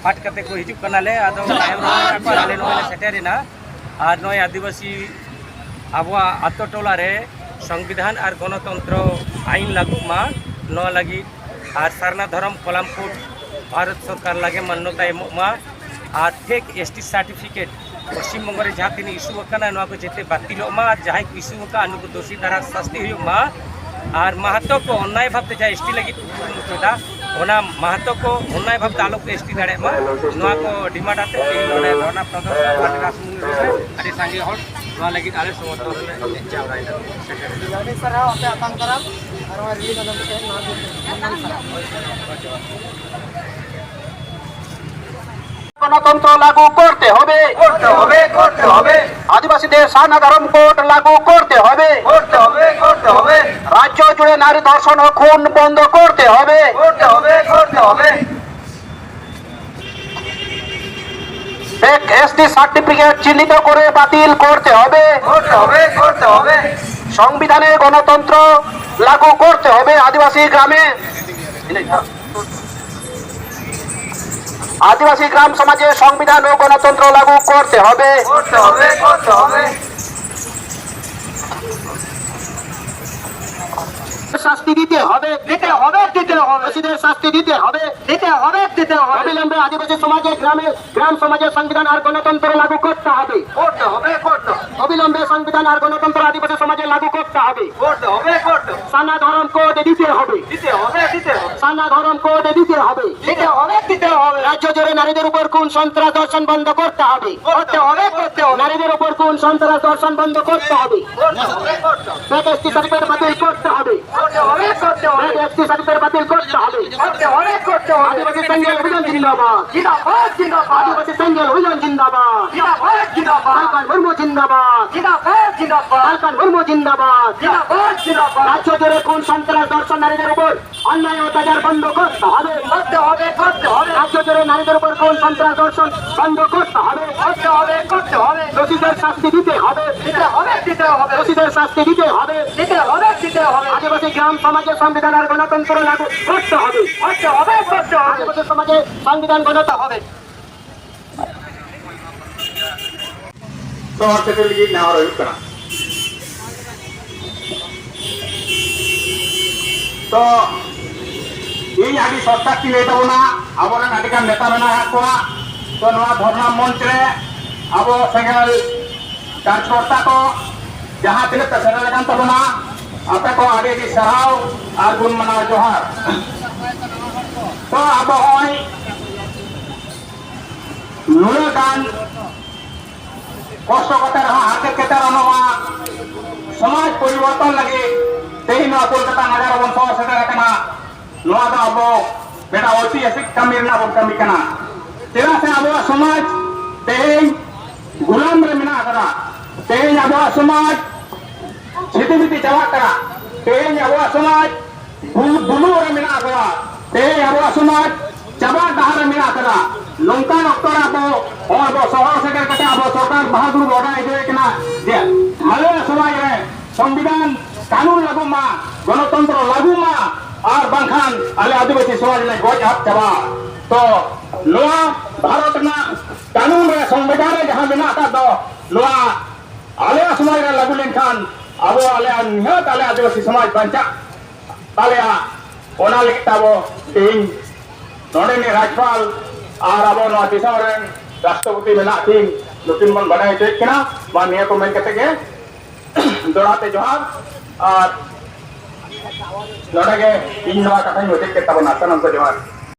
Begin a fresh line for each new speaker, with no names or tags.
पाठ करते को हिजू करनाले आदो टाइम रे को आले नोले सेटेरिना आर नय आदिवासी आबवा आतो टोला रे संविधान और गणतंत्र आईन लागू मा न लगी और सारना धर्म कलामपुर भारत सरकार लगे मान्यता एमा और fake ST certificate Paschim Banga रे जहाँ तीन इश्यू करना नो को जेते बातिल मा जहाँ इश्यू का अनुको दोषी द्वारा शास्ति हुई मा और महतो को अन्याय भाव जहाँ एसटी लगी महतो को अन्याय भाव आलोक एसटी दाड़े मा नो को डिमांड आते धरना प्रदर्शन अभी सांगे हर नो लगी आले समर्थन जावराइना
गणतंत्र लागू करते হবে आदिवासीদের সানা ধর্ম কোড লাগু করতে হবে রাজ্য জুড়ে নারী ধর্ষণ ও খুন বন্ধ করতে হবে এসটি সার্টিফিকেট চিহ্নিত করে বাতিল করতে হবে সংবিধানে গণতন্ত্র লাগু করতে হবে आदिवासी ग्राम समाजे संविधान और गणतंत्र लागू करते হবে শাস্তি দিতে হবে শাস্তি দিতে হবে অবিলম্বে আদিবাসী সমাজে গ্রাম সমাজের সংবিধান আর গণতন্ত্র লাগু করতে হবে অবিলম্বে সংবিধান আর গণতন্ত্র আদিবাসী সমাজে লাগু করতে হবে সানা ধর্ম কোড দিতে হবে সানা ধর্ম কোড দিতে হবে রাজ্য জুড়ে নারীদের উপর কোন সন্ত্রাস ধর্ষণ বন্ধ করতে হবে নারীদের উপর কোন সন্ত্রাস ধর্ষণ বন্ধ করতে হবে এসটি সার্টিফিকেট বাতিল করতে হবে এসটি সার্টিফিকেট বাতিল করতে হবে আদিবাসী সংঘের অভিযান জিন্দাবাদ আদিবাসী সংঘের অভিযান জিন্দাবাদ কালকান মুর্মু জিন্দাবাদ কালকান মুর্মু জিন্দাবাদ রাজ্য জুড়ে কোন সন্ত্রাস ধর্ষণ নারীদের উপর অন্যায় অত্যাচার বন্ধ করতে হবে রাজ্য জুড়ে নারীদের উপর কোন সন্ত্রাস ধর্ষণ বন্ধ করতে হবে দোষীদের শাস্তি দিতে হবে দোষীদের শাস্তি দিতে হবে আদিবাসী গ্রাম সমাজে সংবিধান আর গণতন্ত্র লাগু করতে হবে আদিবাসী সমাজে সংবিধান গণতা হবে
तो इन आदि सरकार की लेना अब अड़ान नेता मेना को तो धरना मंच रे अब सेंगल कार्यकर्ता को जहाँ तीन पे सेना तबना आपे को आगे की सराव और गुण मना जोहार तो अब नुगान कष्ट हाथ समाज परिवर्तन लगे तेईन कोलकाता नगर बन सेटर अब बेटा ऐतिहासिक कमी बन कमी चेदा से अब समाज तेईन गुलाम रे मेना तेईन अब समाज छिटी चला तेईन अब समाज बुलू रे मेना तेईन अब समाज चाबा डहार मेना नौकान अक्तर अब शहर सेटर अब सरकार बहादुर लड़ा जे माले समाज रे संविधान कानून लागू मा गणतंत्र लागू मा और बांखान आले आदिवासी समाज ने गज हाथ चाबा तो लोहा भारत ना कानून रे संविधान रे जहां मेना दो लोहा आले समाज रे लागू लेनखान अब आले निहत आले आदिवासी समाज बंचा आले ओना लिखता वो तीन नोडे ने राज्यपाल और अब नो दिशा रे राष्ट्रपति मेना तीन लुकिन बन बडाय चेकना मा निया को मेन कते के दोड़ाते जोहार और नोडे के इन नवा कथा होते के तब नाता नंतर जोहार